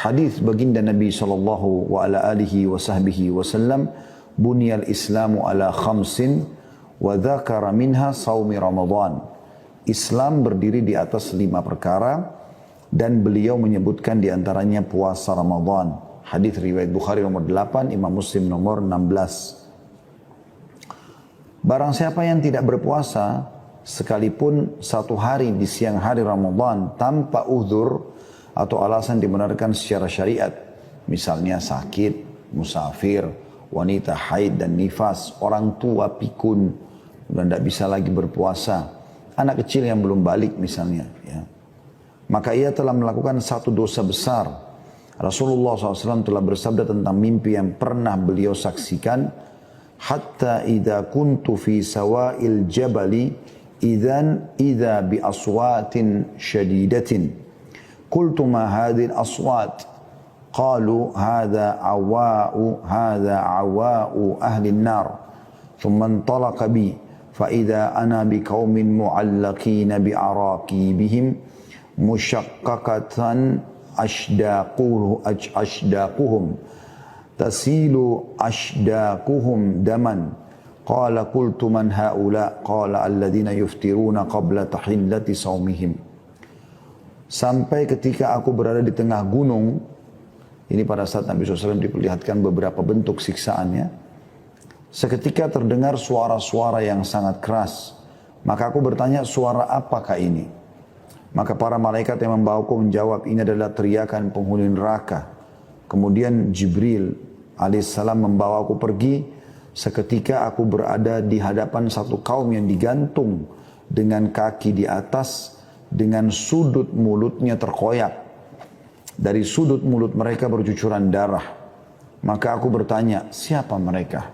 Hadis baginda Nabi sallallahu wa ala alihi wa sahbihi wasallam, "Buniyal Islamu ala khamsin wa dzakara minha shaumi Ramadan." Islam berdiri di atas 5 perkara dan beliau menyebutkan di antaranya puasa Ramadan. Hadis riwayat Bukhari nomor 8, Imam Muslim nomor 16. Barang siapa yang tidak berpuasa sekalipun 1 hari di siang hari Ramadan tanpa uzur atau alasan dibenarkan secara syariat, misalnya sakit, musafir, wanita haid dan nifas, orang tua pikun dan tidak bisa lagi berpuasa, anak kecil yang belum balik misalnya, ya, maka ia telah melakukan satu dosa besar. Rasulullah SAW telah bersabda tentang mimpi yang pernah beliau saksikan, hatta idza kuntu fi sawa'il jabali idza bi aswatin syadidatin qultu ma hadhihi al-aswat qalu hadha awa'u ahli an-nar thumma intalaqa bi fa idza ana bi qaumin mu'allaqin bi araqibihim mushaqqaqatan ashdaquhum tasilu ashdaquhum daman qala qultu man haula qala alladhina yuftiruna qabla tahillati saumihim. Sampai ketika aku berada di tengah gunung, ini pada saat Nabi SAW diperlihatkan beberapa bentuk siksaannya, seketika terdengar suara-suara yang sangat keras, maka aku bertanya, suara apakah ini? Maka para malaikat yang membawaku menjawab, ini adalah teriakan penghuni neraka. Kemudian Jibril alaihissalam membawaku pergi. Seketika aku berada di hadapan satu kaum yang digantung dengan kaki di atas, dengan sudut mulutnya terkoyak. Dari sudut mulut mereka bercucuran darah. Maka aku bertanya, siapa mereka?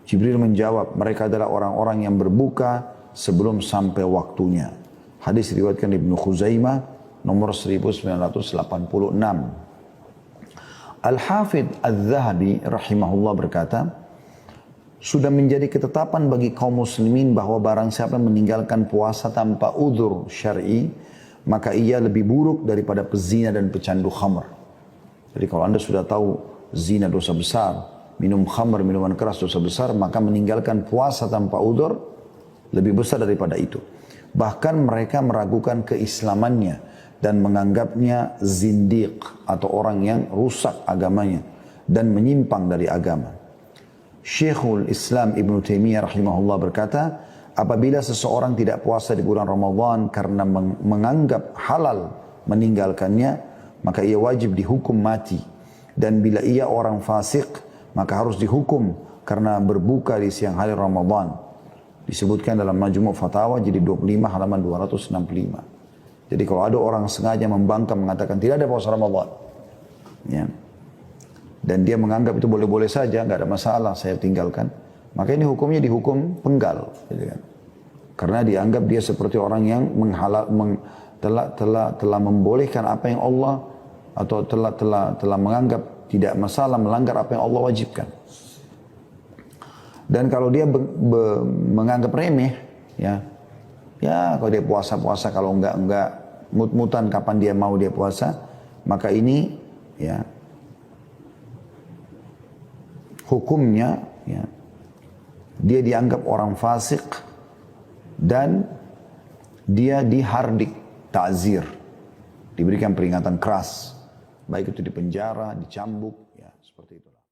Jibril menjawab, mereka adalah orang-orang yang berbuka sebelum sampai waktunya. Hadis diriwayatkan Ibnu Khuzaimah nomor 1986. Al-Hafidh Al-Zahabi rahimahullah berkata, sudah menjadi ketetapan bagi kaum muslimin bahwa barang siapa meninggalkan puasa tanpa udzur syar'i, maka ia lebih buruk daripada pezina dan pecandu khamr. Jadi kalau anda sudah tahu zina dosa besar, minum khamr, minuman keras dosa besar, maka meninggalkan puasa tanpa udzur lebih besar daripada itu. Bahkan mereka meragukan keislamannya dan menganggapnya zindiq atau orang yang rusak agamanya dan menyimpang dari agama. Syekhul Islam Ibn Taimiyah rahimahullah berkata, apabila seseorang tidak puasa di bulan Ramadan karena menganggap halal meninggalkannya, maka ia wajib dihukum mati. Dan bila ia orang fasik, maka harus dihukum karena berbuka di siang hari Ramadan. Disebutkan dalam Majmu' Fatawa jadi 25 halaman 265. Jadi kalau ada orang sengaja membangkang mengatakan tidak ada puasa Ramadan, ya, dan dia menganggap itu boleh-boleh saja, nggak ada masalah, saya tinggalkan, maka ini hukumnya dihukum penggal, gitu kan? Karena dianggap dia seperti orang yang telah membolehkan apa yang Allah atau telah menganggap tidak masalah melanggar apa yang Allah wajibkan. Dan kalau dia menganggap remeh, ya kalau dia puasa-puasa, kalau enggak mut-mutan kapan dia mau dia puasa, maka ini ya hukumnya ya, dia dianggap orang fasik dan dia dihardik, ta'zir, diberikan peringatan keras, baik itu dipenjara, dicambuk, ya seperti itulah.